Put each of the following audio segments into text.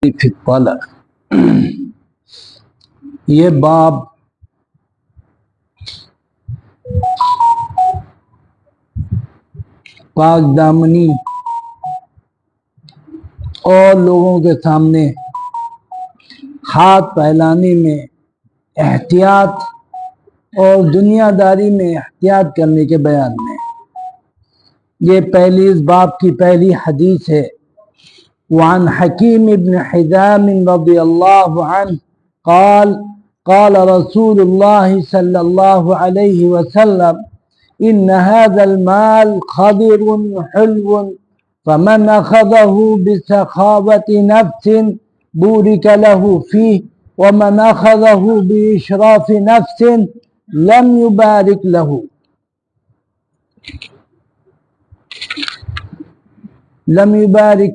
فی الطلق، یہ باب پاک دامنی اور لوگوں کے سامنے ہاتھ پھیلانے میں احتیاط اور دنیا داری میں احتیاط کرنے کے بیان میں، یہ پہلی اس باب کی پہلی حدیث ہے۔ وعن حکیم بن حزام رضی اللہ عنہ قال قال رسول اللہ صلی اللہ علیہ وسلم ان هذا المال خضر حلو فمن اخذه بسخاوة نفس بورك له فيه ومن اخذه بإشراف نفس لم يبارك له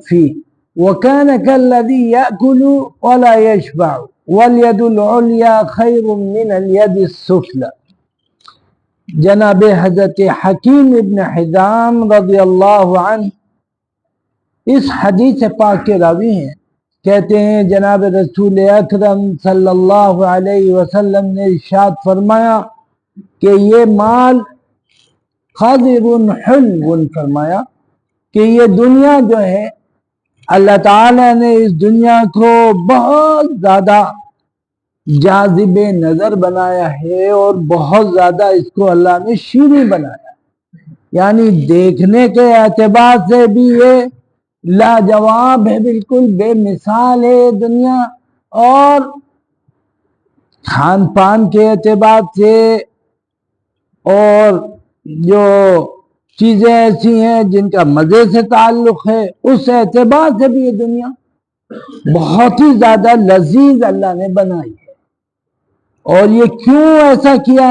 فيه وكان كالذي يأكل ولا يشبع واليد العليا خير من اليد السفلى۔ جناب حضرت حکیم ابن حزام رضی اللہ عنہ اس حدیث پاک کے راوی ہیں، کہتے ہیں جناب رسول اکرم صلی اللہ علیہ وسلم نے ارشاد فرمایا کہ یہ مال خضر حلو، فرمایا کہ یہ دنیا جو ہے اللہ تعالیٰ نے اس دنیا کو بہت زیادہ جاذب نظر بنایا ہے اور بہت زیادہ اس کو اللہ نے شیریں بنایا، یعنی دیکھنے کے اعتبار سے بھی یہ لاجواب ہے، بالکل بے مثال ہے دنیا، اور کھان پان کے اعتبار سے اور جو چیزیں ایسی ہیں جن کا مزے سے تعلق ہے اس اعتبار سے بھی یہ دنیا بہت ہی زیادہ لذیذ اللہ نے بنائی ہے۔ اور یہ کیوں ایسا کیا؟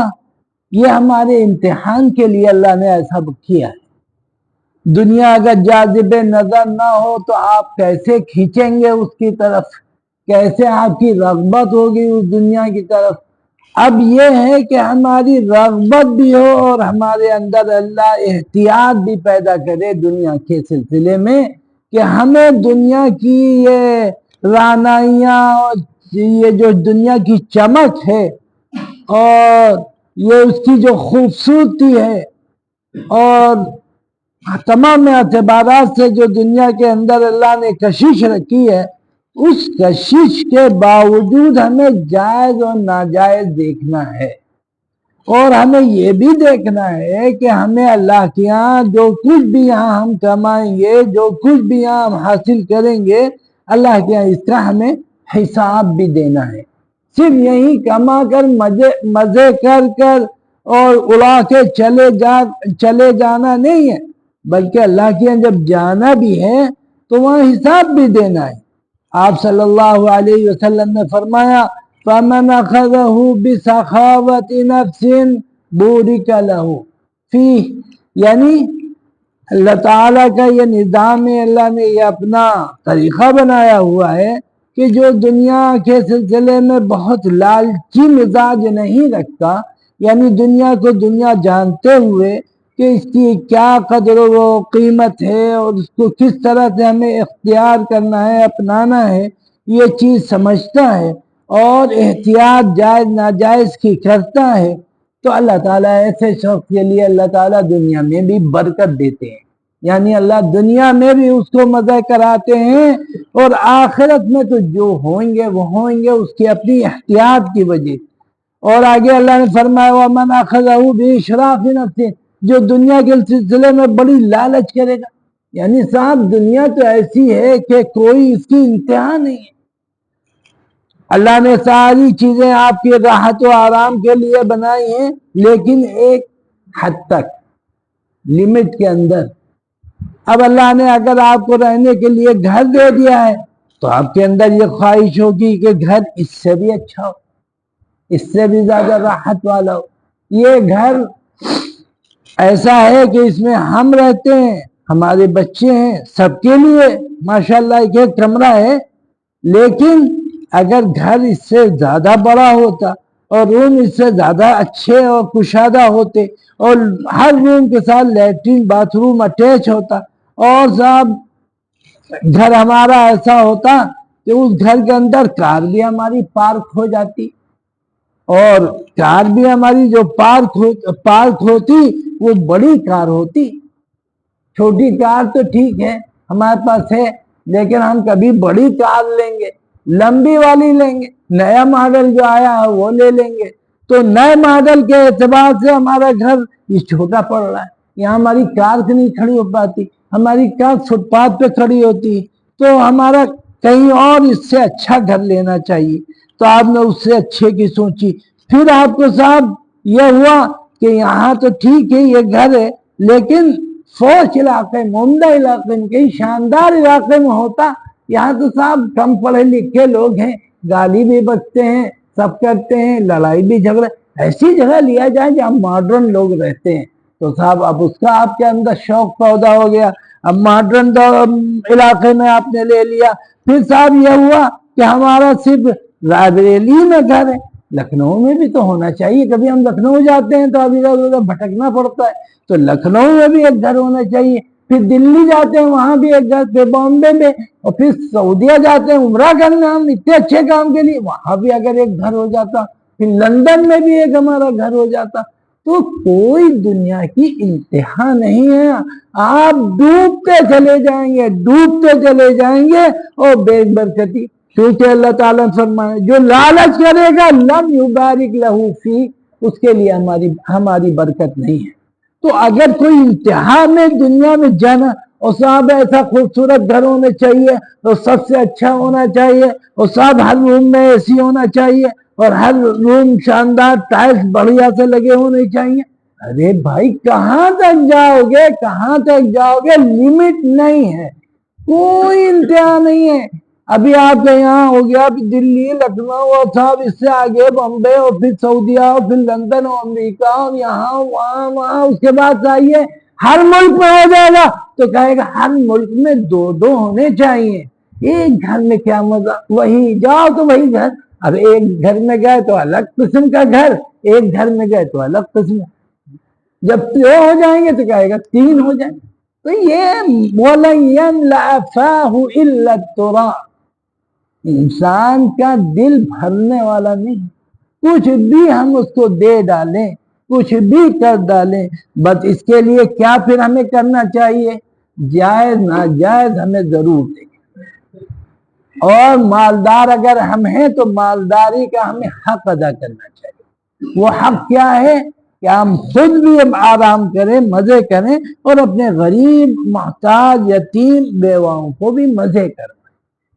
یہ ہمارے امتحان کے لیے اللہ نے ایسا کیا ہے۔ دنیا اگر جاذب نظر نہ ہو تو آپ کیسے کھینچیں گے اس کی طرف، کیسے آپ کی رغبت ہوگی اس دنیا کی طرف؟ اب یہ ہے کہ ہماری رغبت بھی ہو اور ہمارے اندر اللہ احتیاط بھی پیدا کرے دنیا کے سلسلے میں، کہ ہمیں دنیا کی یہ رعنائیاں اور یہ جو دنیا کی چمک ہے اور یہ اس کی جو خوبصورتی ہے اور تمام اعتبارات سے جو دنیا کے اندر اللہ نے کشش رکھی ہے، اس کشش کے باوجود ہمیں جائز اور ناجائز دیکھنا ہے، اور ہمیں یہ بھی دیکھنا ہے کہ ہمیں اللہ کے یہاں جو کچھ بھی یہاں ہم کمائیں گے، جو کچھ بھی یہاں ہم حاصل کریں گے، اللہ کے یہاں اس کا ہمیں حساب بھی دینا ہے۔ صرف یہی کما کر مزے کر اور اڑا کے چلے جانا نہیں ہے، بلکہ اللہ کے یہاں جب جانا بھی ہے تو وہاں حساب بھی دینا ہے۔ آپ صلی اللہ علیہ وسلم نے فرمایا فَمَنْ أَخَذَهُ بِسَخَاوَةِ نَفْسٍ بُورِكَ لَهُ فِيهِ، یعنی اللہ تعالیٰ کا یہ نظام ہے، اللہ نے یہ اپنا طریقہ بنایا ہوا ہے کہ جو دنیا کے سلسلے میں بہت لالچی مزاج نہیں رکھتا، یعنی دنیا کو دنیا جانتے ہوئے کہ اس کی کیا قدر و قیمت ہے اور اس کو کس طرح سے ہمیں اختیار کرنا ہے، اپنانا ہے، یہ چیز سمجھتا ہے اور احتیاط جائز ناجائز کی کرتا ہے، تو اللہ تعالیٰ ایسے شخص کے لیے اللہ تعالیٰ دنیا میں بھی برکت دیتے ہیں، یعنی اللہ دنیا میں بھی اس کو مزہ کراتے ہیں، اور آخرت میں تو جو ہوئیں گے وہ ہوئیں گے اس کی اپنی احتیاط کی وجہ۔ اور آگے اللہ نے فرمایا وَمَنْ أَخَذَهُ بِإِشْرَافِ نَفْسِهِ، جو دنیا کے سلسلے میں بڑی لالچ کرے گا، یعنی صاحب دنیا تو ایسی ہے کہ کوئی اس کی انتہا نہیں ہے۔ اللہ نے ساری چیزیں آپ کی راحت و آرام کے لیے بنائی ہیں، لیکن ایک حد تک، لمٹ کے اندر۔ اب اللہ نے اگر آپ کو رہنے کے لیے گھر دے دیا ہے تو آپ کے اندر یہ خواہش ہوگی کہ گھر اس سے بھی اچھا ہو، اس سے بھی زیادہ راحت والا ہو۔ یہ گھر ایسا ہے کہ اس میں ہم رہتے ہیں، ہمارے بچے ہیں، سب کے لیے ماشاءاللہ ایک کمرہ ہے، لیکن اگر گھر اس سے زیادہ بڑا ہوتا اور روم اس سے زیادہ اچھے اور کشادہ ہوتے اور ہر روم کے ساتھ لیٹرین باتھ روم اٹیچ ہوتا، اور صاحب گھر ہمارا ایسا ہوتا کہ اس گھر کے اندر کار بھی ہماری پارک ہو جاتی، اور کار بھی ہماری جو پارک ہوتی وہ بڑی کار ہوتی۔ چھوٹی کار تو ٹھیک ہے ہمارے پاس ہے، لیکن ہم کبھی بڑی کار لیں گے، لمبی والی لیں گے، نیا ماڈل جو آیا ہے وہ لے لیں گے۔ تو نئے ماڈل کے اعتبار سے ہمارا گھر یہ چھوٹا پڑ رہا ہے، یہاں ہماری کار نہیں کھڑی ہو پاتی، ہماری کار فٹ پاتھ پہ کھڑی ہوتی، تو ہمارا کہیں اور اس سے اچھا گھر لینا چاہیے۔ تو آپ نے اس سے اچھے کی سوچی، پھر آپ کو صاحب یہ ہوا کہ یہاں تو ٹھیک ہے یہ گھر ہے، لیکن فوش علاقے میں، عمدہ علاقے میں، کئی شاندار علاقے میں ہوتا، یہاں تو صاحب کم پڑھے لکھے لوگ ہیں، گالی بھی بکتے ہیں، سب کرتے ہیں، لڑائی بھی جھگڑے، ایسی جگہ لیا جائے جہاں ماڈرن لوگ رہتے ہیں۔ تو صاحب اب اس کا آپ کے اندر شوق پیدا ہو گیا، اب ماڈرن علاقے میں آپ نے لے لیا۔ پھر صاحب یہ ہوا کہ ہمارا صرف رائے بریلی میں گھر ہے، لکھنؤ میں بھی تو ہونا چاہیے، کبھی ہم لکھنؤ جاتے ہیں تو اب ادھر ادھر بھٹکنا پڑتا ہے، تو لکھنؤ میں بھی ایک گھر ہونا چاہیے، پھر دلی جاتے ہیں وہاں بھی ایک گھر، پھر بامبے میں، اور پھر سعودیہ جاتے ہیں عمرہ کرنے ہم اتنے اچھے کام کے لیے، وہاں بھی اگر ایک گھر ہو جاتا، پھر لندن میں بھی ایک ہمارا گھر ہو جاتا۔ تو کوئی دنیا کی انتہا نہیں ہے، آپ ڈوبتے چلے جائیں گے، ڈوبتے چلے جائیں گے، اور بے برکتی، کیونکہ اللہ تعالیٰ نے فرمایا جو لالچ کرے گا لم یبارک لہ فی، اس کے لیے ہماری برکت نہیں ہے۔ تو اگر کوئی انتہا میں دنیا میں جانا، اور صاحب ایسا خوبصورت گھر ہونا چاہیے، اور سب سے اچھا ہونا چاہیے، اور صاحب ہر روم میں اے سی ہونا چاہیے، اور ہر روم شاندار ٹائلس بڑھیا سے لگے ہونے چاہیے، ارے بھائی کہاں تک جاؤ گے، کہاں تک جاؤ گے؟ لمٹ نہیں ہے، کوئی انتہا نہیں ہے۔ ابھی آپ کے یہاں ہو گیا دلی، لکھنؤ، اور صاحب اس سے آگے بمبے، اور پھر سعودیہ، اور پھر لندن، اور امریکہ، اور یہاں وہاں، اس کے بعد آئیے ہر ملک میں ہو جائے گا، تو کہے گا ہر ملک میں دو دو ہونے چاہیے، ایک گھر میں کیا مزہ، وہی جاؤ تو وہی گھر، اب ایک گھر میں گئے تو الگ قسم کا گھر، ایک گھر میں گئے تو الگ قسم، جب دو ہو جائیں گے تو کہے گا تین ہو جائیں گے۔ تو یہ وَلَن يَمْلَأَ فَاهُ إِلَّا التُّرَابُ، انسان کا دل بھرنے والا نہیں، کچھ بھی ہم اس کو دے ڈالیں، کچھ بھی کر ڈالیں، بس اس کے لیے کیا پھر ہمیں کرنا چاہیے؟ جائز ناجائز ہمیں ضرور دیں، اور مالدار اگر ہم ہیں تو مالداری کا ہمیں حق ادا کرنا چاہیے۔ وہ حق کیا ہے کہ ہم خود بھی آرام کریں، مزے کریں، اور اپنے غریب، محتاج، یتیم، بیواؤں کو بھی مزے کریں۔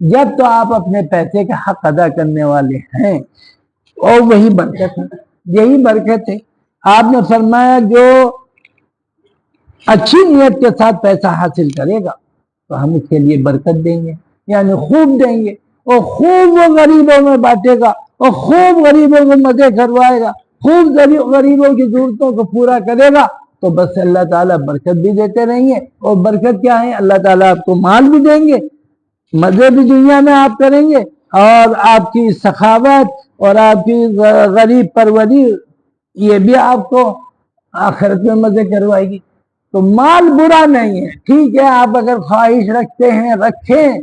جب تو آپ اپنے پیسے کا حق ادا کرنے والے ہیں، اور وہی برکت ہے، یہی برکت ہے۔ آپ نے فرمایا جو اچھی نیت کے ساتھ پیسہ حاصل کرے گا تو ہم اس کے لیے برکت دیں گے، یعنی خوب دیں گے، اور خوب وہ غریبوں میں بانٹے گا، اور خوب غریبوں کو مزے کروائے گا، خوب غریبوں کی ضرورتوں کو پورا کرے گا، تو بس اللہ تعالیٰ برکت بھی دیتے رہیں گے۔ اور برکت کیا ہے؟ اللہ تعالیٰ آپ کو مال بھی دیں گے، مزے بھی دنیا میں آپ کریں گے، اور آپ کی سخاوت اور آپ کی غریب پروری یہ بھی آپ کو آخرت میں مزے کروائے گی۔ تو مال برا نہیں ہے، ٹھیک ہے، آپ اگر خواہش رکھتے ہیں رکھیں،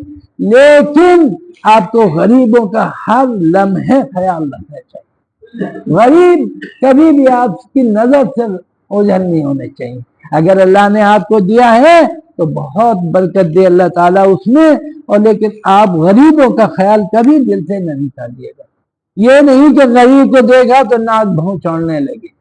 لیکن آپ کو غریبوں کا ہر لمحے خیال رکھنا چاہیے، غریب کبھی بھی آپ کی نظر سے اوجھل نہیں ہونے چاہیے۔ اگر اللہ نے آپ کو دیا ہے تو بہت برکت دے اللہ تعالیٰ اس میں، اور لیکن آپ غریبوں کا خیال کبھی دل سے نہ نکالیے گا۔ یہ نہیں کہ غریب کو دے گا تو ناک بھوں چڑھنے لگے،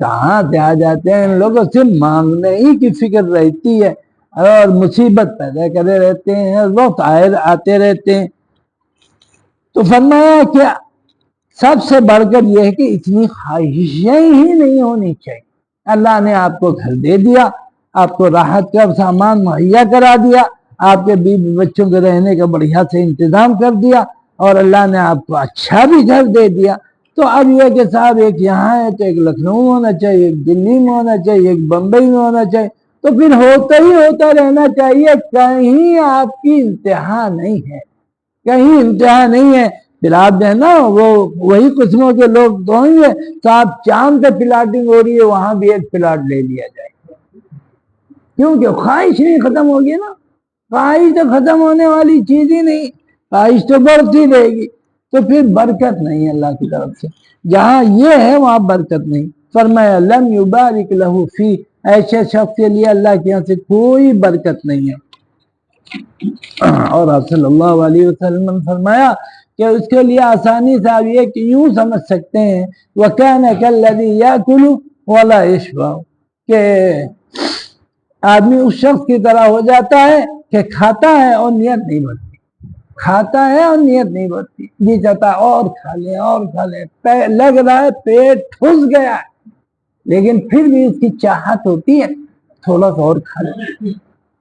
کہاں سے آ جاتے ہیں ان لوگوں سے، مانگنے ہی کی فکر رہتی ہے، اور مصیبت پیدا کرے رہتے ہیں، وقت آتے رہتے ہیں۔ تو فرمایا کہ سب سے بڑھ کر یہ ہے کہ اتنی خواہشیں ہی نہیں ہونی چاہیے۔ اللہ نے آپ کو گھر دے دیا، آپ کو راحت کا سامان مہیا کرا دیا، آپ کے بیوی بچوں کے رہنے کا بڑھیا سے انتظام کر دیا، اور اللہ نے آپ کو اچھا بھی گھر دے دیا، تو اب یہ کہ صاحب ایک یہاں ہے تو ایک لکھنؤ ہونا چاہیے، ایک دلی میں ہونا چاہیے، ایک بمبئی میں ہونا چاہیے، تو پھر ہوتا ہی ہوتا رہنا چاہیے، کہیں آپ کی انتہا نہیں ہے، کہیں انتہا نہیں ہے۔ پھر آپ جو ہے نا وہی قسموں کے لوگ تو ہوں گے، صاحب چاند سے پلاٹنگ ہو رہی ہے وہاں بھی ایک پلاٹ لے لیا جائے، کیونکہ خواہش نہیں ختم ہوگی نا، خواہش تو ختم ہونے والی چیز ہی نہیں۔ خواہش تو بڑھتی رہے گی، تو پھر برکت نہیں اللہ کی طرف سے. جہاں یہ ہے وہاں برکت نہیں. فرمایا لم یبارک لہ فی، ایسے شخص کے لیے اللہ کے یہاں سے کوئی برکت نہیں ہے. اور آپ صلی اللہ علیہ وسلم نے فرمایا کہ اس کے لیے آسانی سے آپ یہ یوں سمجھ سکتے ہیں وَكَانَ كَالَّذِي يَأْكُلُ وَلَا يَشْبَعُ، کہ آدمی اس شخص کی طرح ہو جاتا ہے کہ کھاتا ہے اور نیت نہیں بڑھتی، کھاتا ہے اور نیت نہیں بڑھتی، جی چاہتا اور کھا لے اور کھا لے، لگ رہا ہے پیٹ ٹھس گیا ہے، لیکن پھر بھی اس کی چاہت ہوتی ہے تھوڑا سا اور کھا لے،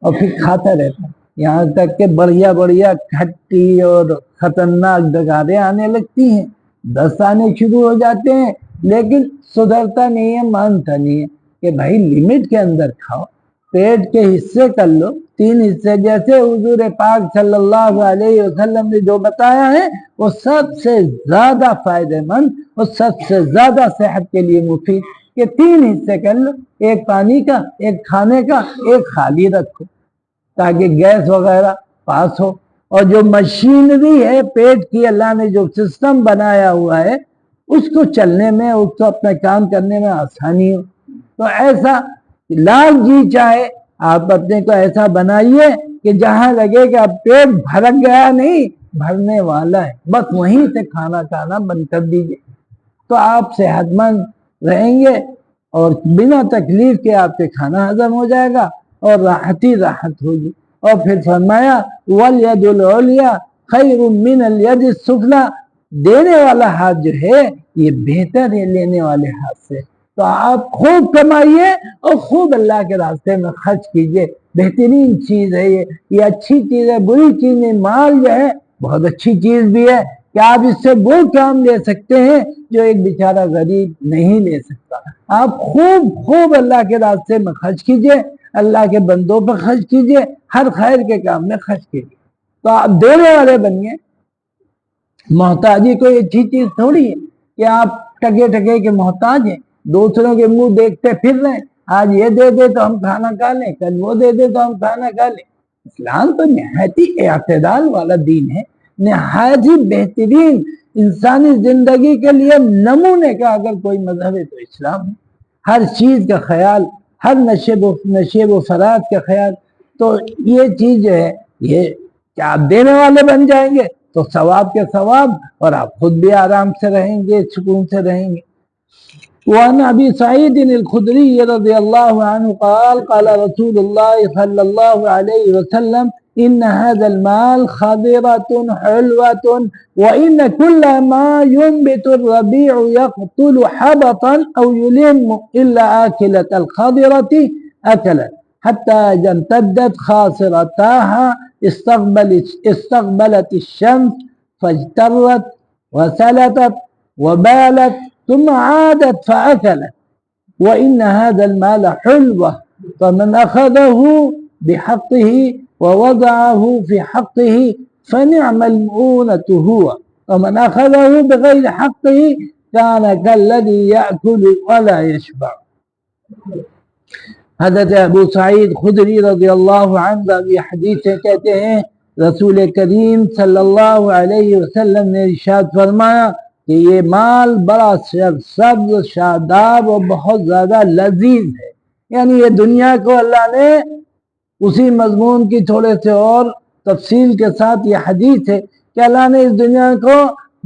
اور پھر کھاتا رہتا ہے، یہاں تک کہ بڑھیا بڑھیا کھٹی اور خطرناک ڈگاریں آنے لگتی ہیں، دست آنے شروع ہو جاتے ہیں، لیکن سدھرتا نہیں ہے، مانتا نہیں ہے کہ بھائی لمٹ کے اندر کھاؤ. پیٹ کے حصے کر لو 3 حصے، جیسے حضور پاک صلی اللہ علیہ وسلم نے جو بتایا ہے وہ سب سے زیادہ فائدہ مند اور سب سے زیادہ صحت کے لیے مفید، کہ 3 حصے کر لو، ایک پانی کا، ایک کھانے کا، ایک خالی رکھو تاکہ گیس وغیرہ پاس ہو. اور جو مشینری ہے پیٹ کی، اللہ نے جو سسٹم بنایا ہوا ہے اس کو چلنے میں، اس کو اپنا کام کرنے میں آسانی ہو. تو ایسا لاکھ جی چاہے آپ اپنے کو ایسا بنائیے کہ جہاں لگے کہ اب پیٹ بھرک گیا نہیں، بھرنے والا ہے، بس وہیں سے کھانا کھانا بند کر دیجیے، تو آپ صحت مند رہیں گے اور بنا تکلیف کے آپ کے کھانا ہضم ہو جائے گا اور راحت ہی راحت ہوگی. اور پھر فرمایا وَالْيَدُ الْعُلْيَا خَيْرٌ مِّنَ الْيَدِ السُّفْلَىٰ، دینے والا ہاتھ جو ہے یہ بہتر ہے لینے والے ہاتھ سے. تو آپ خوب کمائیے اور خوب اللہ کے راستے میں خرچ کیجئے، بہترین چیز ہے یہ اچھی چیز ہے، بری چیز نہیں. مال جو ہے بہت اچھی چیز بھی ہے کہ آپ اس سے وہ کام لے سکتے ہیں جو ایک بیچارہ غریب نہیں لے سکتا. آپ خوب اللہ کے راستے میں خرچ کیجئے، اللہ کے بندوں پر خرچ کیجئے، ہر خیر کے کام میں خرچ کیجئے، تو آپ دینے والے بنیے. محتاجی کوئی اچھی چیز تھوڑی ہے کہ آپ ٹکے ٹکے کے محتاج ہیں، دوسروں کے منہ دیکھتے پھر رہے، آج یہ دے دے تو ہم کھانا کھا لیں، کل وہ دے دے تو ہم کھانا کھا لیں. اسلام تو نہایت ہی اعتدال والا دین ہے، نہایت ہی بہترین انسانی زندگی کے لیے نمونے کا اگر کوئی مذہب ہے تو اسلام ہے. ہر چیز کا خیال، ہر نشیب و فرات کا خیال. تو یہ چیز جو ہے یہ کیا آپ دینے والے بن جائیں گے تو ثواب کے ثواب، اور آپ خود بھی آرام سے رہیں گے، سکون سے رہیں گے. وعن ابي سعيد الخدري رضي الله عنه قال قال رسول الله صلى الله عليه وسلم ان هذا المال خضرة حلوة وان كل ما ينبت الربيع يقتل حبطا او يلم الا آكلة الخضرة اكلت حتى اذا امتدت خاصرتاها استقبلت الشمس فاجترت وسلتت وبالت ثم عادت فأكلت. وإن هذا المال حلوة فمن أخذه بحقه ووضعه في حقه فنعم المؤونة هو، ومن أخذه بغير حقه كان كالذي يأكل ولا يشبع. حضرت ابو سعید خدری رضی اللہ عنہ یہ حدیث سے کہتے ہیں رسول کریم صلی اللہ علیہ وسلم نے ارشاد فرمایا کہ یہ مال بڑا سبز شاداب اور بہت زیادہ لذیذ ہے. یعنی یہ دنیا کو اللہ نے اسی مضمون کی تھوڑے سے اور تفصیل کے ساتھ یہ حدیث ہے کہ اللہ نے اس دنیا کو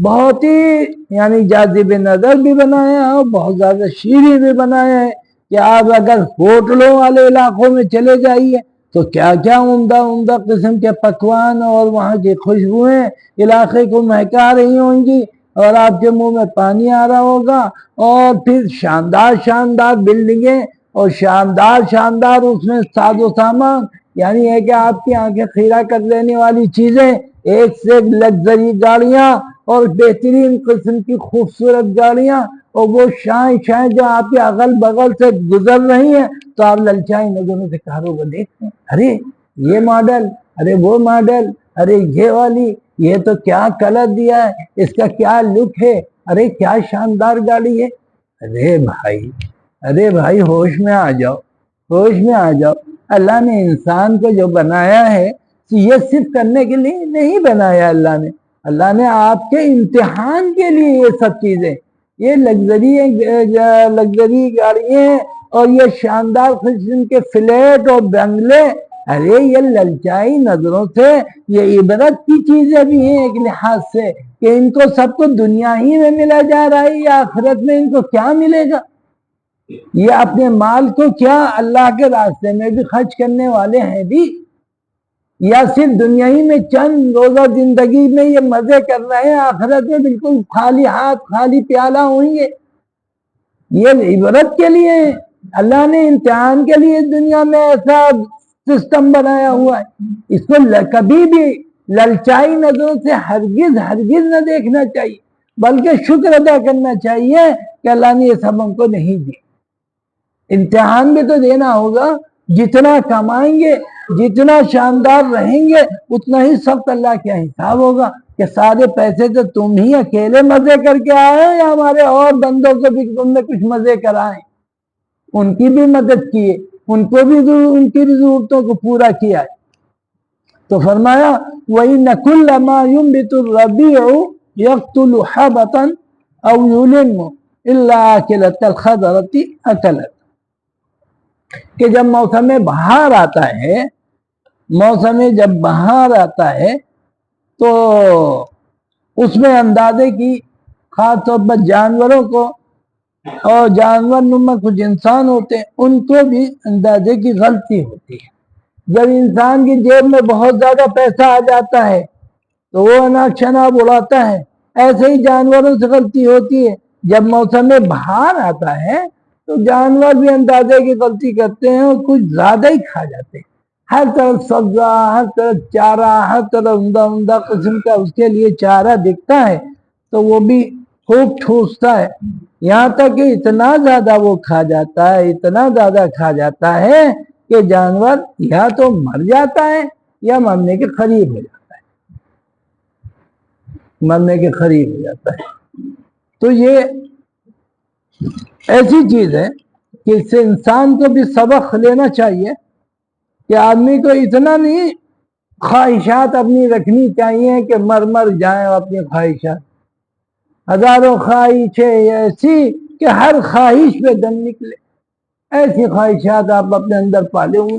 بہت ہی یعنی جاذب نظر بھی بنایا اور بہت زیادہ شیریں بھی بنایا ہے کہ آپ اگر ہوٹلوں والے علاقوں میں چلے جائیے تو کیا کیا عمدہ قسم کے پکوان اور وہاں کی خوشبوئیں علاقے کو مہکا رہی ہوں گی اور آپ کے منہ میں پانی آ رہا ہوگا. اور پھر شاندار بلڈنگیں اور شاندار اس میں ساز و سامان، یعنی ہے کہ آپ کی آنکھیں خیرہ کر دینے والی چیزیں، ایک سے ایک لگژری گاڑیاں اور بہترین قسم کی خوبصورت گاڑیاں، اور وہ شائیں جو آپ کے اغل بغل سے گزر رہی ہیں تو آپ للچائیں نظروں سے کاروں کو دیکھتے ہیں، ارے یہ ماڈل، ارے وہ ماڈل، ارے یہ والی، یہ تو کیا کلر دیا ہے، اس کا کیا لک ہے، ارے کیا شاندار گاڑی ہے. ارے بھائی ہوش میں آ جاؤ. اللہ نے انسان کو جو بنایا ہے یہ صرف کرنے کے لیے نہیں بنایا اللہ نے آپ کے امتحان کے لیے یہ سب چیزیں، یہ لگژری گاڑیاں اور یہ شاندار قسم کے فلیٹ اور بنگلے، ارے یہ للچائی نظروں سے یہ عبرت کی چیزیں بھی ہیں ایک لحاظ سے کہ ان کو سب کو دنیا ہی میں ملا جا رہا ہے، یا آخرت میں ان کو کیا ملے گا؟ یہ اپنے مال کو کیا اللہ کے راستے میں بھی خرچ کرنے والے ہیں بھی، یا صرف دنیا ہی میں چند روزہ زندگی میں یہ مزے کر رہے ہیں، آخرت میں بالکل خالی ہاتھ خالی پیالہ ہوئیں گے؟ یہ عبرت کے لیے ہے، اللہ نے امتحان کے لیے دنیا میں ایسا سسٹم بنایا ہوا ہے، اس کو کبھی بھی للچائی نظروں سے ہرگز ہرگز نہ دیکھنا چاہیے، بلکہ شکر ادا کرنا چاہیے کہ اللہ نے یہ سب ہم کو نہیں دیا۔ امتحان بھی تو دینا ہوگا، جتنا کمائیں گے جتنا شاندار رہیں گے اتنا ہی سخت اللہ کا حساب ہوگا کہ سارے پیسے تو تم ہی اکیلے مزے کر کے آئے یا ہمارے اور بندوں کو بھی تم نے کچھ مزے کرائے، ان کی بھی مدد کیے، ان کو بھی ان کی ضرورتوں کو پورا کیا ہے۔ تو فرمایا وَإِنَّ كُلَّ مَا يُنْبِتُ الرَّبِيعُ يَقْتُلُ حَبَةً أَوْ يُلِمُّ إِلَّا أَكِلَةَ الْخَضَرَةِ أَكَلَتْ، کہ جب موسم بہار آتا ہے، موسم جب بہار آتا ہے تو اس میں اندازے کی خاص طور پر جانوروں کو، اور جانور نما کچھ انسان ہوتے ہیں ان کو بھی اندازے کی غلطی ہوتی ہے۔ جب انسان کی جیب میں بہت زیادہ پیسہ آ جاتا ہے تو وہ اناج شناب اڑاتا ہے، ایسے ہی جانوروں سے غلطی ہوتی ہے۔ جب موسم بہار آتا ہے تو جانور بھی اندازے کی غلطی کرتے ہیں اور کچھ زیادہ ہی کھا جاتے ہیں، ہر طرف سبزہ، ہر طرف چارہ، ہر طرف عمدہ قسم کا اس کے لیے چارہ دکھتا ہے تو وہ بھی خوب ٹھوستا ہے، یہاں تک کہ اتنا زیادہ وہ کھا جاتا ہے، اتنا زیادہ کھا جاتا ہے کہ جانور یا تو مر جاتا ہے یا مرنے کے قریب ہو جاتا ہے، مرنے کے قریب ہو جاتا ہے۔ تو یہ ایسی چیز ہے کہ اس سے انسان کو بھی سبق لینا چاہیے کہ آدمی کو اتنا نہیں خواہشات اپنی رکھنی چاہیے کہ مر جائیں اپنی خواہشات، ہزاروں خواہشیں ایسی کہ ہر خواہش پہ دم نکلے، ایسی خواہشات آپ اپنے اندر پالے ہوئے،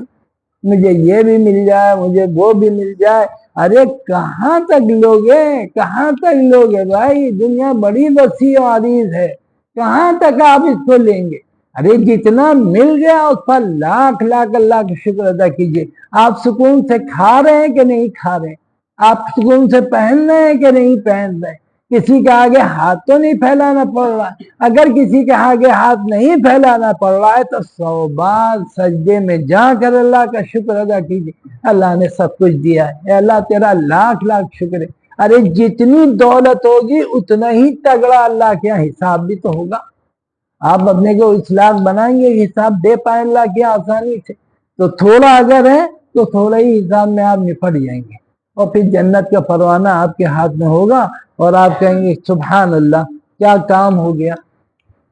مجھے یہ بھی مل جائے، مجھے وہ بھی مل جائے، ارے کہاں تک لوگے، کہاں تک لوگے بھائی؟ دنیا بڑی وسیع و عریض ہے، کہاں تک آپ اس کو لیں گے؟ ارے جتنا مل گیا اس پر لاکھ لاکھ اللہ کا شکر ادا کیجئے۔ آپ سکون سے کھا رہے ہیں کہ نہیں کھا رہے ہیں؟ آپ سکون سے پہن رہے ہیں کہ نہیں پہن رہے ہیں؟ کسی کے آگے ہاتھ تو نہیں پھیلانا پڑ رہا ہے؟ اگر کسی کے آگے ہاتھ نہیں پھیلانا پڑ رہا ہے تو 100 بار سجدے میں جا کر اللہ کا شکر ادا کیجئے، اللہ نے سب کچھ دیا ہے، اے اللہ تیرا لاکھ لاکھ شکر ہے۔ ارے جتنی دولت ہوگی اتنا ہی تگڑا اللہ کے حساب بھی تو ہوگا، آپ اپنے کو اصلاح بنائیں گے، حساب دے پائیں اللہ کی آسانی سے، تو تھوڑا اگر ہے تو تھوڑا ہی حساب میں آپ نپٹ جائیں گے، اور پھر جنت کا پروانہ آپ کے ہاتھ میں ہوگا اور آپ کہیں گے سبحان اللہ کیا کام ہو گیا۔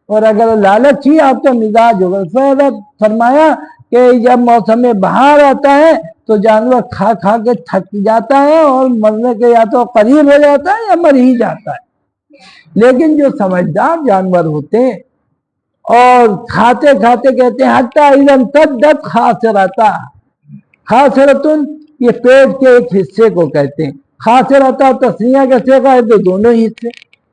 اور اگر لالچ ہی آپ کا مزاج ہوگا، فرمایا کہ جب موسم بہار آتا ہے تو جانور کھا کھا کے تھک جاتا ہے اور مرنے کے یا تو قریب ہو جاتا ہے یا مر ہی جاتا ہے، لیکن جو سمجھدار جانور ہوتے ہیں اور کھاتے کھاتے کہتے ہیں حتیٰ اذا امتدت خاصرتا، خاصرتن یہ پیٹ کے ایک حصے کو کہتے ہیں، خاصرتا تسنیہ کا صیغہ ہے تو دونوں حصے،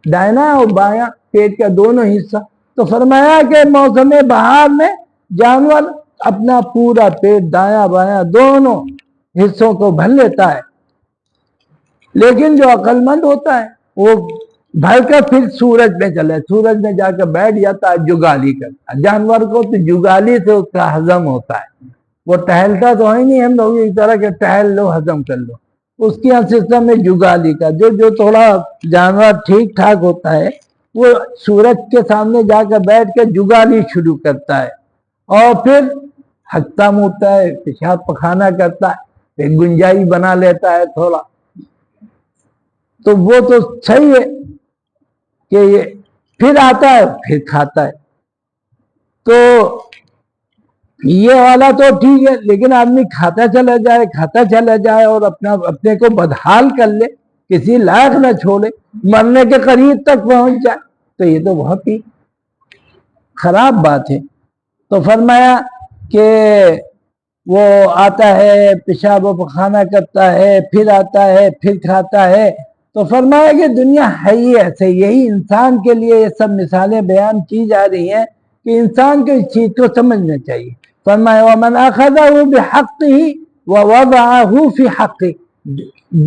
دائنا اور بایاں پیٹ کا دونوں حصہ۔ تو فرمایا کہ موسم بہار میں جانور اپنا پورا پیٹ دایاں بایاں دونوں حصوں کو بھر لیتا ہے، لیکن جو عقل مند ہوتا ہے وہ بھر کر پھر سورج میں چلے، سورج میں جا کر بیٹھ جاتا ہے، جگالی کرتا ہے۔ جانور کو تو جگالی سے اس کا ہضم ہوتا ہے، وہ ٹہلتا تو ہے نہیں، ہم لوگ اس طرح کے ٹہل لو ہضم کر لو، اس کی سسٹم میں جگالی کا جو تھوڑا جانور ٹھیک ٹھاک ہوتا ہے وہ سورج کے سامنے جا کر بیٹھ کے جگالی شروع کرتا ہے، اور پھر ہگتا موتا ہے، پیشاب پخانہ کرتا ہے، ایک گنجائی بنا لیتا ہے تھوڑا، تو وہ تو صحیح ہے کہ یہ پھر آتا ہے پھر کھاتا ہے۔ تو یہ والا تو ٹھیک ہے، لیکن آدمی کھاتا چلا جائے اور اپنے کو بدحال کر لے، کسی لائق نہ چھوڑے، مرنے کے قریب تک پہنچ جائے، تو یہ تو بہت ہی خراب بات ہے۔ تو فرمایا کہ وہ آتا ہے، پیشاب و پخانہ کرتا ہے، پھر آتا ہے، پھر کھاتا ہے۔ تو فرمایا کہ دنیا ہے ہی ایسے، یہی انسان کے لیے یہ سب مثالیں بیان کی جا رہی ہیں کہ انسان کو اس چیز کو سمجھنا چاہیے۔ فرمایا وَمَنْ أَخَذَهُ بِحَقِّهِ وَوَضَعَهُ فِي حَقِّهِ،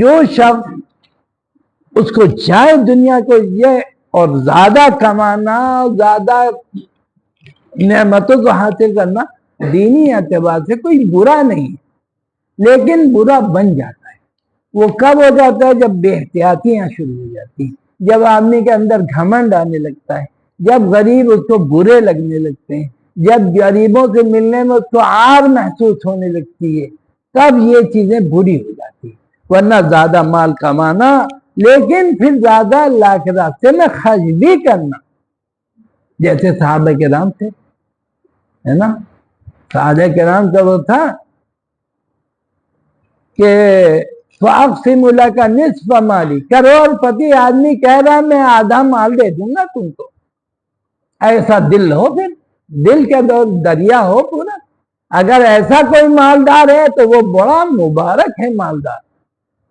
جو شخص اس کو چاہے دنیا کو یہ اور زیادہ کمانا، زیادہ نعمتوں کو حاصل کرنا دینی اعتبار سے کوئی برا نہیں، لیکن برا بن جاتا ہے۔ وہ کب ہو جاتا ہے؟ جب بے احتیاطیاں شروع ہو جاتی ہیں، جب آدمی کے اندر گھمنڈ آنے لگتا ہے، جب غریب اس کو برے لگنے لگتے ہیں، جب غریبوں سے ملنے میں اس کو عار محسوس ہونے لگتی ہے، تب یہ چیزیں بری ہو جاتی ہیں۔ ورنہ زیادہ مال کمانا، لیکن پھر زیادہ اللہ کے راستے میں خرچ بھی کرنا، جیسے صحابہ کرام تھے، ہے نا؟ صحابہ کرام کا وہ تھا کہ فَأَقْسِمُ لَكَ نِصْفَ مَالِي، کروڑ پتی آدمی کہہ رہا میں آدھا مال دے دوں گا تم کو۔ ایسا دل ہو، پھر دل کے دریا ہو پورا۔ اگر ایسا کوئی مالدار ہے تو وہ بڑا مبارک ہے مالدار،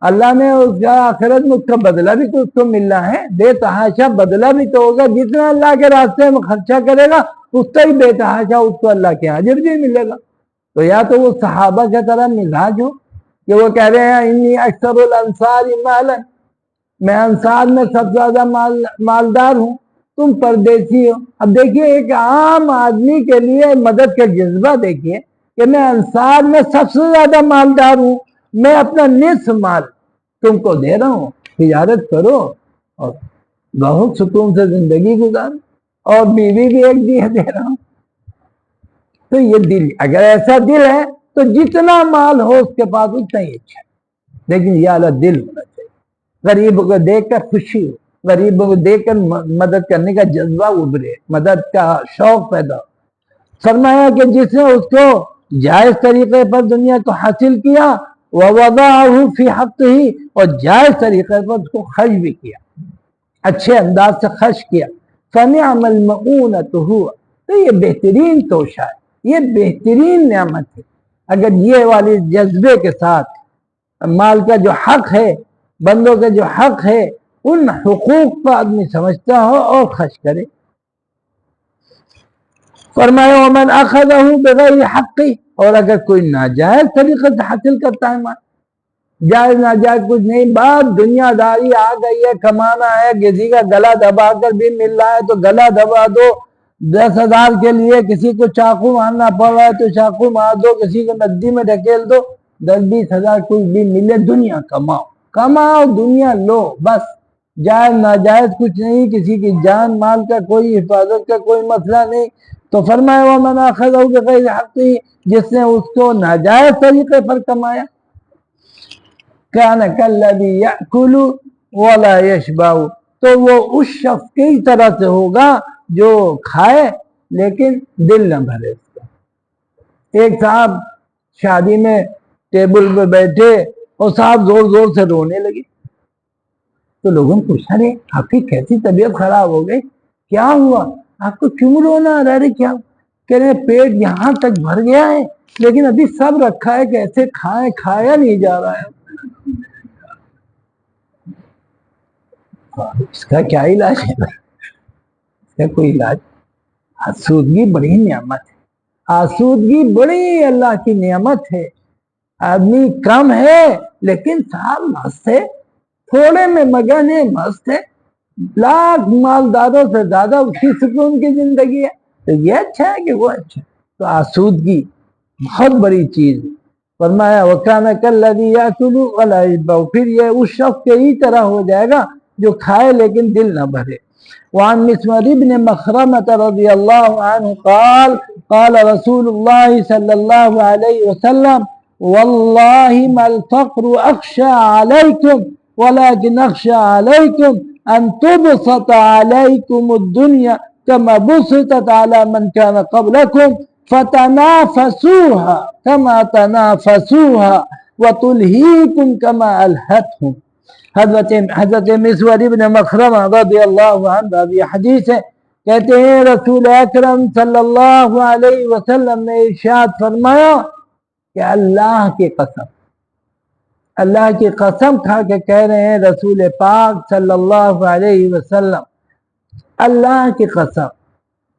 اللہ نے اس کا آخرت میں اس کا بدلہ بھی تو اس کو ملنا ہے، بے تحاشا بدلہ بھی تو ہوگا۔ جتنا اللہ کے راستے میں خرچہ کرے گا اس کا ہی بے تحاشا اس کو اللہ کے اجر بھی ملے گا۔ تو یا تو وہ صحابہ کی طرح مزاج ہو کہ وہ کہہ رہے ہیں انی اکثر الانصار مالا، میں انصار میں سب سے زیادہ مالدار ہوں، تم پردیسی ہو۔ اب دیکھیے ایک عام آدمی کے لیے مدد کا جذبہ دیکھیے کہ میں انصار میں سب سے زیادہ مالدار ہوں، میں اپنا نصف مال تم کو دے رہا ہوں، تجارت کرو اور بہت سکون سے زندگی گزارو، اور بیوی بھی ایک دے رہا ہوں۔ تو یہ دل، اگر ایسا دل ہے تو جتنا مال ہو اس کے پاس اتنا ہی اچھا ہے، لیکن یہ اعلیٰ دل ہونا چاہیے۔ غریبوں کو دیکھ کر خوشی ہو، غریبوں کو دیکھ کر مدد کرنے کا جذبہ ابھرے، مدد کا شوق پیدا ہو۔ فرمایا کہ جس نے اس کو جائز طریقے پر دنیا کو حاصل کیا، وَوَضَعَهُ فِي حَقِّهِ، اور جائز طریقے پر اس کو خرچ بھی کیا، اچھے انداز سے خرچ کیا، فَنِعْمَ الْمَعُونَةُ هُوَ، تو یہ بہترین توشہ ہے، یہ بہترین نعمت ہے۔ اگر یہ والی جذبے کے ساتھ مال کا جو حق ہے، بندوں کے جو حق ہے، ان حقوق کو آدمی سمجھتا ہو اور خرچ کرے۔ فرمایا وَمَنْ أَخَذَهُ بِغَيْرِ حَقِّهِ، اور اگر کوئی ناجائز طریقے سے حاصل کرتا ہے مال، جائز ناجائز کچھ نہیں، بات دنیا داری آ گئی ہے، کمانا ہے، کسی کا گلا دبا کر بھی مل رہا ہے تو گلا دبا دو، 10,000 کے لیے کسی کو چاقو مارنا پڑ رہا ہے تو چاقو مار دو، کسی کو ندی میں ڈھکیل دو، 10-20,000 کچھ بھی ملے، دنیا کماؤ دنیا لو، بس جائز ناجائز کچھ نہیں، کسی کی جان مال کا کوئی حفاظت کا کوئی مسئلہ نہیں۔ تو فرمایا وَمَنْ أَخَذَهُ بِغَيْرِ حَقِّهِ، جس نے اس کو ناجائز طریقے پر کمایا، كَانَ كَالَّذِي يَأْكُلُ وَلَا يَشْبَعُ، تو وہ اس شخص کی طرح سے ہوگا جو کھائے لیکن دل نہ بھرے اس کا۔ ایک صاحب شادی میں ٹیبل پہ بیٹھے اور صاحب زور زور سے رونے لگے، تو لوگوں نے پوچھا رہے آپ کی کیسی طبیعت خراب ہو گئی، کیا ہوا، آپ کو کیوں رونا آ رہا ہے؟ کیا کہہ رہے پیٹ یہاں تک بھر گیا ہے لیکن ابھی سب رکھا ہے، کیسے کھائیں، کھایا نہیں جا رہا ہے۔ اس کا کیا علاج ہے؟ اس کا کوئی علاج؟ آسودگی بڑی نعمت ہے، آسودگی بڑی اللہ کی نعمت ہے۔ آدمی کم ہے لیکن صاحب مست ہے، تھوڑے میں مگن ہے، مست ہے، لاکھ مالداروں سے زیادہ اس کی سکون کی زندگی ہے، تو یہ اچھا ہے کہ وہ اچھا ہے۔ تو آسودگی بہت بڑی چیز ہے۔ فرمایا وَكَانَ كَالَّذِي يَأْكُلُ وَلَا يَشْبَعُ، پھر یہ اس شخص کے ہی طرح ہو جائے گا جو کھائے لیکن دل نہ بھرے۔ وعن مسور بن مخرمة رضی اللہ عنہ قال قال رسول اللہ صلی اللہ علیہ وسلم واللہ ما الفقر اخشى علیکم ولكن اخشى علیکم ان تبسط علیکم الدنیا كما بسطت على من كان قبلكم فتنافسوها كما تنافسوها وتلهيكم كما ألهتهم. حضرت مسور ابن مخرمہ رضی اللہ عنہ یہ حدیث ہے، کہتے ہیں رسول اکرم صلی اللہ علیہ وسلم نے ارشاد فرمایا کہ اللہ کی قسم کھا کے کہہ رہے ہیں رسول پاک صلی اللہ علیہ وسلم، اللہ کی قسم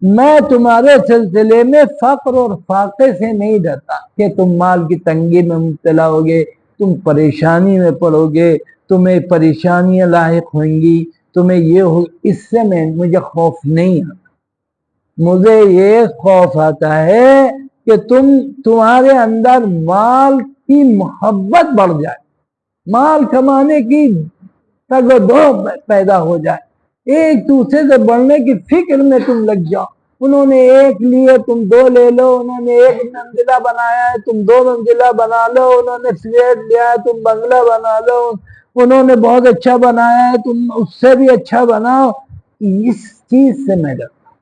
میں تمہارے سلسلے میں فقر اور فاقے سے نہیں ڈرتا کہ تم مال کی تنگی میں مبتلا ہوگے، تم پریشانی میں پڑو گے، تمہیں پریشانیاں لاحق ہوئیں گی، تمہیں یہ ہو، اس سے مجھے خوف نہیں آتا۔ مجھے یہ خوف آتا ہے کہ تمہارے اندر مال کی محبت بڑھ جائے، مال کمانے کی تگ و دو پیدا ہو جائے، ایک دوسرے سے بڑھنے کی فکر میں تم لگ جاؤ۔ انہوں نے ایک لیے تم دو لے لو، انہوں نے ایک منزلہ بنایا ہے تم دو منزلہ بنا لو، انہوں نے فلیٹ لیا ہے تم بنگلہ بنا لو، انہوں نے بہت اچھا بنایا ہے تم اس سے بھی اچھا بناؤ۔ اس چیز سے میں ڈرتا ہوں،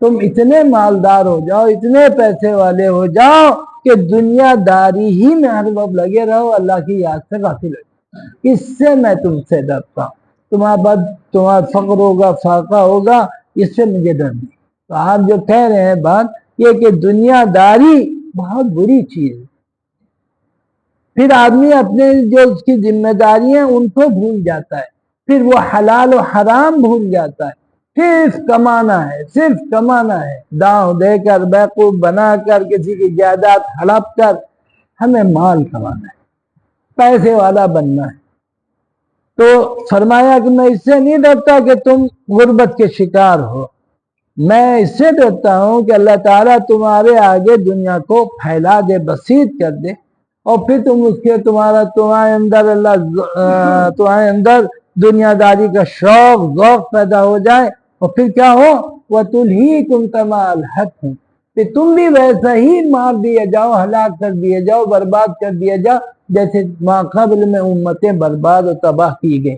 تم اتنے مالدار ہو جاؤ، اتنے پیسے والے ہو جاؤ کہ دنیا داری ہی میں ہر وقت لگے رہو، اللہ کی یاد سے غافل ہو۔ اس سے میں تم سے ڈرتا ہوں، تمہارا فقر ہوگا، فاقہ ہوگا، اس سے مجھے ڈر نہیں۔ تو آپ جو کہہ رہے ہیں بات یہ کہ دنیا داری بہت بری چیز ہے، پھر آدمی اپنے جو اس کی ذمہ داری ہیں ان کو بھول جاتا ہے، پھر وہ حلال و حرام بھول جاتا ہے، صرف کمانا ہے، داؤں دے کر بیوقوف بنا کر کسی کی جائیداد ہڑپ کر ہمیں مال کمانا ہے، پیسے والا بننا ہے۔ تو فرمایا کہ میں اس سے نہیں ڈرتا کہ تم غربت کے شکار ہو، میں اس سے ڈرتا ہوں کہ اللہ تعالیٰ تمہارے آگے دنیا کو پھیلا دے، بسیط کر دے، اور پھر تمہارے اندر دنیا داری کا شوق ذوق پیدا ہو جائے، اور پھر کیا ہو، وَتُلْهِيكُمْ كَمَا أَلْهَتْهُمْ، کہ تم بھی ویسا ہی مار دیے جاؤ، ہلاک کر دیے جاؤ، برباد کر دیے جاؤ جیسے ماقبل میں امتیں برباد و تباہ کی گئی،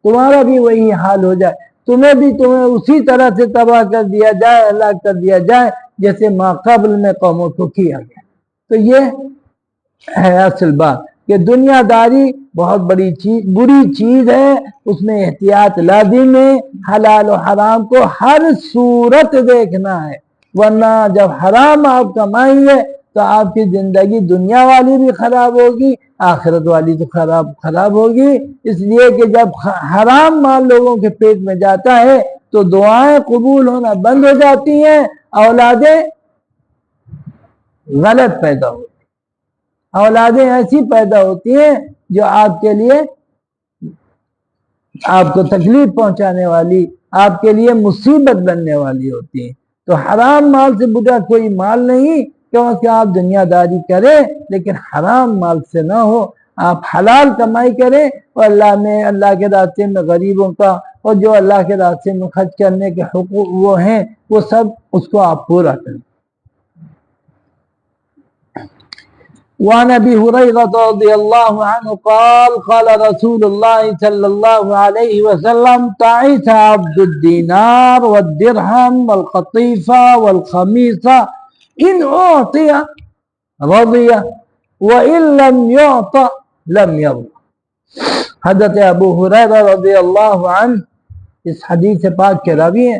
تمہارا بھی وہی حال ہو جائے، تمہیں اسی طرح سے تباہ کر دیا جائے، ہلاک کر دیا جائے جیسے ماقبل میں قوموں کو کیا گیا۔ تو یہ ہے اصل بات کہ دنیا داری بہت بری چیز ہے، اس میں احتیاط لازم ہے، حلال و حرام کو ہر صورت دیکھنا ہے، ورنہ جب حرام آپ کمائیں گے تو آپ کی زندگی دنیا والی بھی خراب ہوگی، آخرت والی تو خراب ہوگی۔ اس لیے کہ جب حرام مال لوگوں کے پیٹ میں جاتا ہے تو دعائیں قبول ہونا بند ہو جاتی ہیں، اولادیں غلط پیدا ہوتی ہیں، اولادیں ایسی پیدا ہوتی ہیں جو آپ کے لیے آپ کو تکلیف پہنچانے والی، آپ کے لیے مصیبت بننے والی ہوتی ہیں۔ تو حرام مال سے برا کوئی مال نہیں، کیونکہ آپ دنیا داری کریں لیکن حرام مال سے نہ ہو، آپ حلال کمائی کریں، اور اللہ کے راستے میں غریبوں کا اور جو اللہ کے راستے میں خرچ کرنے کے حقوق وہ ہیں وہ سب اس کو آپ پورا کریں۔ وعن ابي هريره رضي الله عنه قال قال رسول الله صلى الله عليه وسلم تعيس عبد الدينار والدرهم والقطيفه والخميصه ان اعطي رضي وان لم يعطى لم يرضى۔ حضرت ابو ہریرہ رضی اللہ عنہ اس حدیث پاک کے راوی ہیں،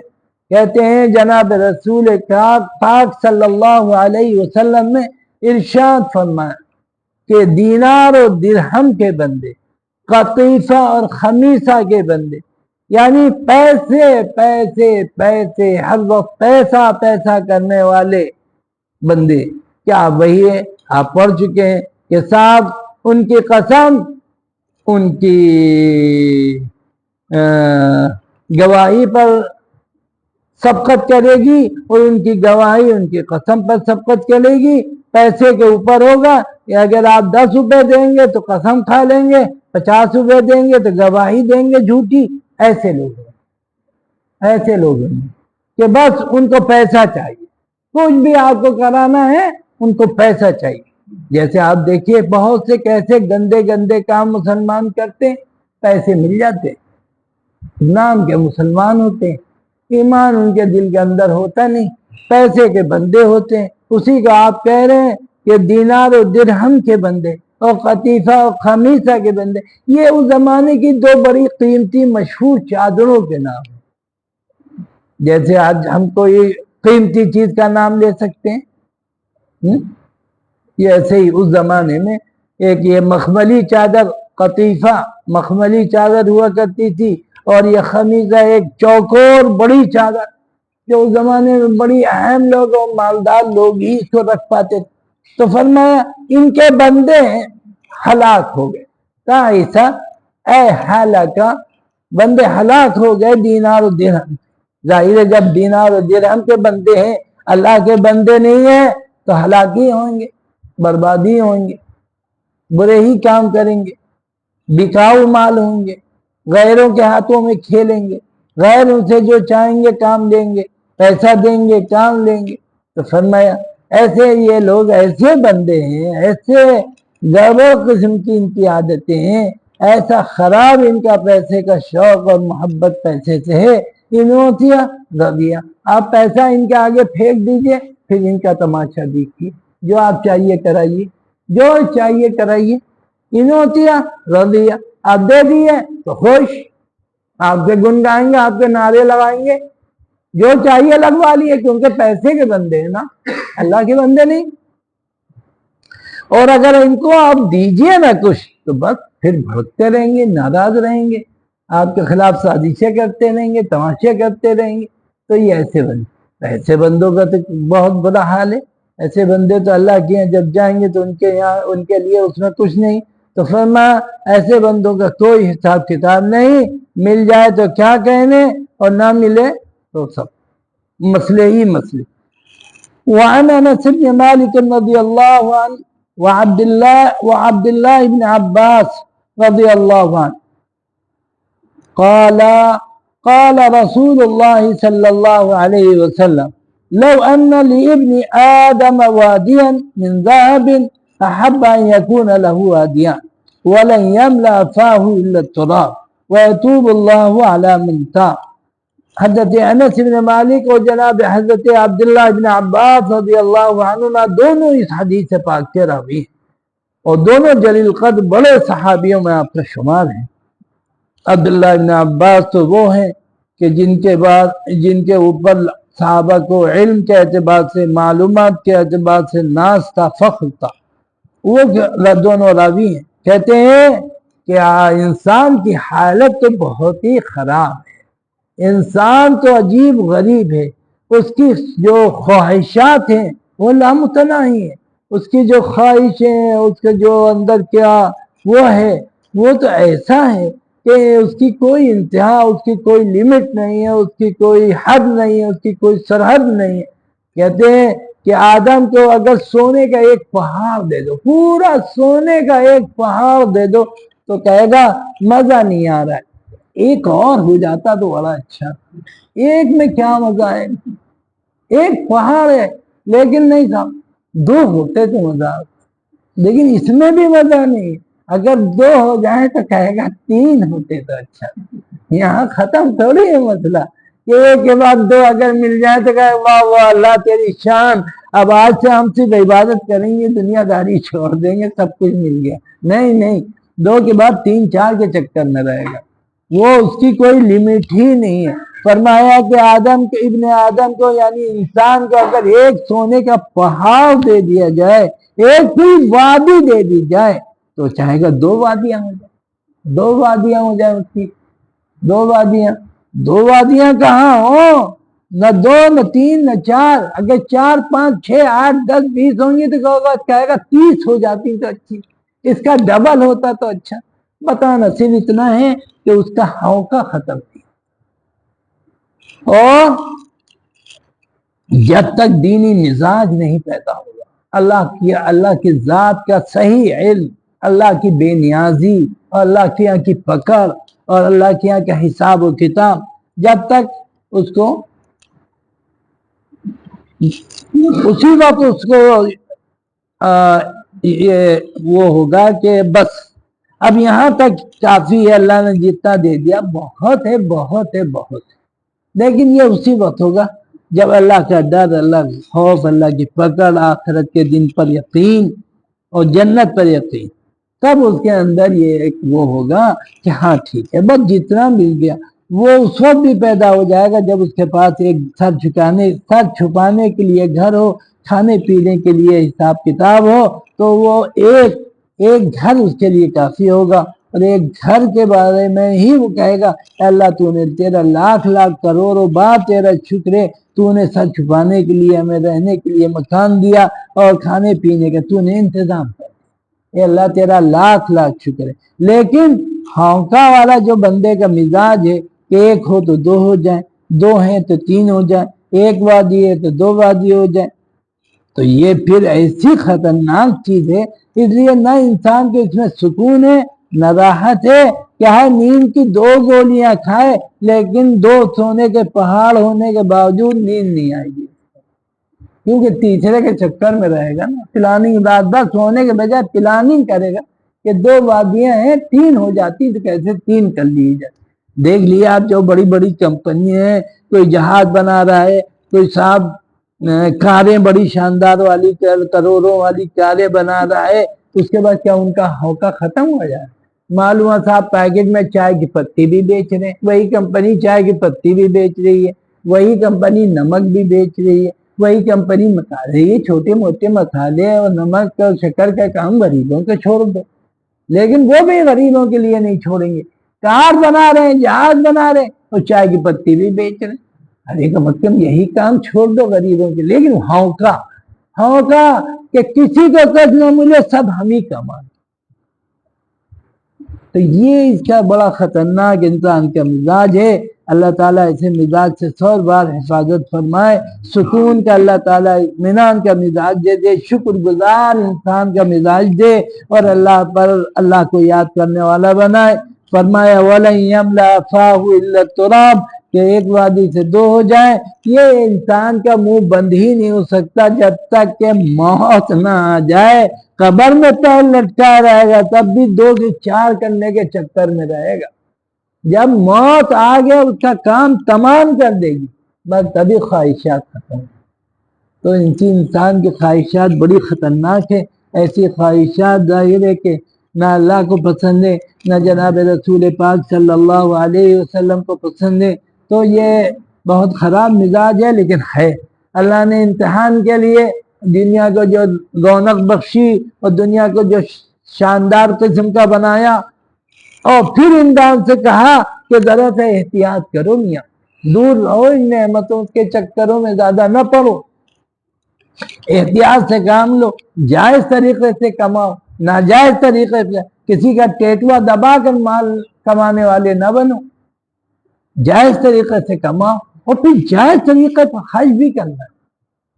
کہتے ہیں جناب رسول پاک صلی اللہ علیہ وسلم نے ارشاد فرمایا کہ دینار اور درہم کے بندے، قطیفہ اور خمیصہ کے بندے، یعنی پیسے پیسے پیسے ہر وقت پیسہ کرنے والے بندے، کیا وہی ہے؟ آپ پڑھ چکے ہیں کہ صاحب ان کی قسم ان کی گواہی پر سبقت کرے گی، اور ان کی گواہی ان کی قسم پر سبقت کرے گی، پیسے کے اوپر ہوگا کہ اگر آپ 10 روپے دیں گے تو قسم کھا لیں گے، 50 روپے دیں گے تو گواہی دیں گے جھوٹی۔ ایسے لوگ ہیں کہ بس ان کو پیسہ چاہیے، کچھ بھی آپ کو کرانا ہے ان کو پیسہ چاہیے۔ جیسے آپ دیکھیے بہت سے کیسے گندے کام مسلمان کرتے، پیسے مل جاتے، نام کے مسلمان ہوتے ہیں، ایمان ان کے دل کے اندر ہوتا نہیں، پیسے کے بندے ہوتے ہیں، اسی کا آپ کہہ رہے ہیں کہ دینار و درہم کے بندے اور قطیفہ اور خمیسہ کے بندے، یہ اس زمانے کی دو بڑی قیمتی مشہور چادروں کے نام ہیں۔ جیسے آج ہم کوئی قیمتی چیز کا نام لے سکتے ہیں، یہ ایسے ہی اس زمانے میں ایک یہ مخملی چادر، قطیفہ مخملی چادر ہوا کرتی تھی، اور یہ خمیزہ ایک چوکور بڑی چادر جو اس زمانے میں بڑی اہم لوگ اور مالدار لوگ ہی اس کو رکھ پاتے تھے۔ تو فرمایا ان کے بندے ہلاک ہو گئے، کہا ایسا اے ہلاکا، بندے ہلاک ہو گئے دینار و درہم۔ ظاہر ہے جب دینار و درہم کے بندے ہیں، اللہ کے بندے نہیں ہیں، تو ہلاکی ہوں گے، بربادی ہوں گے، برے ہی کام کریں گے، بکاؤ مال ہوں گے، غیروں کے ہاتھوں میں کھیلیں گے، غیر ان سے جو چاہیں گے کام لیں گے، پیسہ دیں گے کام لیں گے۔ تو فرمایا ایسے یہ لوگ ایسے بندے ہیں، ایسے گڑبڑ قسم کی ان کی عادتیں ہیں، ایسا خراب ان کا پیسے کا شوق اور محبت پیسے سے ہے، انوتیا رضیہ، آپ پیسہ ان کے آگے پھینک دیجئے، پھر ان کا تماشا دیکھیے، جو آپ چاہیے کرائیے، جو چاہیے کرائیے، انوتیا رضیہ، آپ دے دیے تو خوش، آپ کے گن گائیں گے، آپ کے نعرے لگائیں گے، جو چاہیے لگوا لیے، کیونکہ پیسے کے بندے ہیں نا، اللہ کے بندے نہیں۔ اور اگر ان کو آپ دیجئے نہ کچھ تو بس پھر بھڑکتے رہیں گے، ناراض رہیں گے، آپ کے خلاف سازشیں کرتے رہیں گے، تماشے کرتے رہیں گے۔ تو یہ ایسے بندوں کا تو بہت بڑا حال ہے۔ ایسے بندے تو اللہ کے یہاں جب جائیں گے تو ان کے یہاں ان کے لیے اس میں کچھ نہیں۔ تو فرمایا ایسے بندوں کا کوئی حساب کتاب نہیں، مل جائے تو کیا کہنے اور نہ ملے تو سب مسئلے ہی مسئلے۔ وعن انس بن مالک رضی اللہ عنہ وعبد اللہ بن عباس رضی اللہ عنہ قال رسول اللہ صلی اللہ علیہ وسلم لو ان لابن آدم واديا من ذهب احب ان يكون له واديان ولن يملأ فاه الا التراب ويتوب الله على من تاب۔ حضرت انس بن مالک اور جناب حضرت عبداللہ بن عباس رضی اللہ عنہ دونوں اس حدیث پاک کے راوی ہیں، اور دونوں جلیل قدر بڑے صحابیوں میں آپ کا شمار ہیں۔ عبداللہ بن عباس تو وہ ہیں کہ جن کے اوپر صحابہ کو علم کے اعتبار سے، معلومات کے اعتبار سے ناز تھا، فخر تھا، وہ دونوں راوی ہیں۔ کہتے ہیں کہ انسان کی حالت تو بہت ہی خراب ہے، انسان تو عجیب غریب ہے، اس کی جو خواہشات ہیں وہ لامتناہی ہیں، اس کی جو خواہشیں، اس کے جو اندر کیا وہ ہے، وہ تو ایسا ہے کہ اس کی کوئی انتہا، اس کی کوئی لیمٹ نہیں ہے، اس کی کوئی حد نہیں ہے، اس کی کوئی سرحد نہیں ہے۔ کہتے ہیں کہ آدم کو اگر سونے کا ایک پہاڑ دے دو، پورا سونے کا ایک پہاڑ دے دو تو کہے گا مزہ نہیں آ رہا ہے، ایک اور ہو جاتا تو بڑا اچھا، ایک میں کیا مزہ ہے، ایک پہاڑ ہے لیکن نہیں تھا، دو ہوتے تو مزہ آتا، لیکن اس میں بھی مزہ نہیں، اگر دو ہو جائیں تو کہے گا تین ہوتے تو اچھا۔ یہاں ختم تھوڑی ہے مسئلہ کہ ایک کے بعد دو اگر مل جائے تو کہے واہ واہ اللہ تیری شان، اب آج سے ہم صرف عبادت کریں گے، دنیا داری چھوڑ دیں گے، سب کچھ مل گیا۔ نہیں، دو کے بعد تین چار کے چکر میں رہے گا، وہ اس کی کوئی لیمٹ ہی نہیں ہے۔ فرمایا کہ ابن آدم کو یعنی انسان کو اگر ایک سونے کا پہاڑ دے دیا جائے، ایک پوری وادی دے دی جائے تو چاہے گا دو وادیاں ہو جائیں، دو وادیاں ہو جائیں، اس کی دو وادیاں کہاں ہو، نہ دو نہ تین نہ چار، اگر 4 5 6 8 10 20 ہوں گی تو کہے گا 30 ہو جاتی تو اچھی، اس کا ڈبل ہوتا تو اچھا۔ بتانا صرف اتنا ہے کہ اس کا ہوکا ختم تھی، اور جب تک دینی مزاج نہیں پیدا ہوگا، اللہ کی ذات کا صحیح علم، اللہ کی بے نیازی اور اللہ کے یہاں کی پکڑ اور اللہ کے یہاں کا حساب و کتاب، جب تک اس کو اسی وقت اس کو یہ وہ ہوگا کہ بس اب یہاں تک کافی ہے، اللہ نے جتنا دے دیا بہت ہے، لیکن یہ اسی وقت ہوگا جب اللہ کا ڈر، اللہ کا خوف، اللہ کی پکڑ، آخرت کے دن پر یقین اور جنت پر یقین، تب اس کے اندر یہ ایک وہ ہوگا کہ ہاں ٹھیک ہے بس جتنا مل گیا۔ وہ اس وقت بھی پیدا ہو جائے گا جب اس کے پاس ایک سر چھپانے کے لیے گھر ہو، کھانے پینے کے لیے حساب کتاب ہو، تو وہ ایک گھر اس کے لیے کافی ہوگا۔ اور ایک گھر کے بارے میں ہی وہ کہے گا اللہ تو نے تیرا لاکھ لاکھ کروڑوں بار تیرا شکر ہے، تو نے سر چھپانے کے لیے ہمیں رہنے کے لیے مکان دیا اور کھانے پینے کا تو نے انتظام کر، اے اللہ تیرا لاکھ لاکھ شکر ہے۔ لیکن ہونکا والا جو بندے کا مزاج ہے کہ ایک ہو تو دو ہو جائیں، دو ہیں تو تین ہو جائیں، ایک وادی ہے تو دو وادی ہو جائیں، تو یہ پھر ایسی خطرناک چیز ہے۔ اس لیے نہ انسان کو اس میں سکون ہے نہ راحت ہے، کیا ہے نیند کی 2 گولیاں کھائے لیکن 2 سونے کے پہاڑ ہونے کے باوجود نیند نہیں آئے گی، کیونکہ تیسرے کے چکر میں رہے گا نا، پلاننگ رات بھر سونے کے بجائے پلاننگ کرے گا کہ 2 وادیاں ہیں 3 ہو جاتی تو کیسے 3 کر لی جائے۔ دیکھ لیا آپ جو بڑی بڑی کمپنی ہیں، کوئی جہاز بنا رہا ہے، کوئی صاحب کاریں بڑی شاندار والی کروڑوں والی کاریں بنا رہا ہے، اس کے بعد کیا ان کا ہوکا ختم ہو جائے؟ معلوم ہے صاحب پیکٹ میں چائے کی پتی بھی بیچ رہے ہیں، وہی کمپنی چائے کی پتی بھی بیچ رہی ہے، وہی کمپنی نمک بھی بیچ رہی ہے، وہی کمپنی مسالے، یہ چھوٹے موٹے مسالے اور نمک اور شکر کا کام غریبوں کو چھوڑ دو، لیکن وہ بھی غریبوں کے لیے نہیں چھوڑیں گے۔ کار بنا رہے ہیں، جہاز بنا رہے ہیں اور چائے کی پتی بھی بیچ رہے ہیں، ارے کا مطلب یہی کام چھوڑ دو غریبوں کے، لیکن ہونکا کہ کسی کو کچھ نہ ملے سب ہم ہی کمائیں، تو یہ اس کا بڑا خطرناک انسان کا مزاج ہے۔ اللہ تعالیٰ ایسے مزاج سے 100 بار حفاظت فرمائے۔ سکون کا اللہ تعالیٰ اطمینان کا مزاج دے، شکر گزار انسان کا مزاج دے، اور اللہ کو یاد کرنے والا بنائے۔ فرمایا وَلَن يَمْلَأَ فَاهُ إِلَّا التُّرَابُ، کہ ایک وادی سے 2 ہو جائیں، یہ انسان کا منہ بند ہی نہیں ہو سکتا جب تک کہ موت نہ آ جائے۔ قبر میں پیر لٹکا رہے گا تب بھی 2 سے 4 کرنے کے چکر میں رہے گا، جب موت آ گیا اس کا کام تمام کر دے گی، بس تبھی خواہشات ختم۔ تو انسان کی خواہشات بڑی خطرناک ہے۔ ایسی خواہشات ظاہر ہے کہ نہ اللہ کو پسند ہے، نہ جناب رسول پاک صلی اللہ علیہ وسلم کو پسند ہے، تو یہ بہت خراب مزاج ہے، لیکن ہے اللہ نے امتحان کے لیے دنیا کو جو رونق بخشی اور دنیا کو جو شاندار قسم کا بنایا، اور پھر انسان سے کہا کہ ذرا سے احتیاط کرو میاں، دور رہو ان نعمتوں کے چکروں میں زیادہ نہ پڑو، احتیاط سے کام لو، جائز طریقے سے کماؤ، ناجائز طریقے سے کسی کا ٹیٹوا دبا کر مال کمانے والے نہ بنو، جائز طریقے سے کماؤ، اور پھر جائز طریقے پر خرچ بھی کرنا،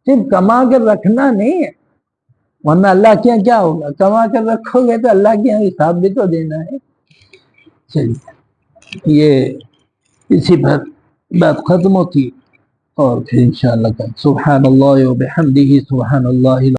صرف کما کر رکھنا نہیں ہے، ورنہ اللہ کے یہاں کیا ہوگا؟ کما کر رکھو گے تو اللہ کے یہاں حساب بھی تو دینا ہے۔ چلیے یہ اسی پر بات ختم ہوتی، اور پھر انشاءاللہ سبحان اللہ و بحمدہ سبحان اللہ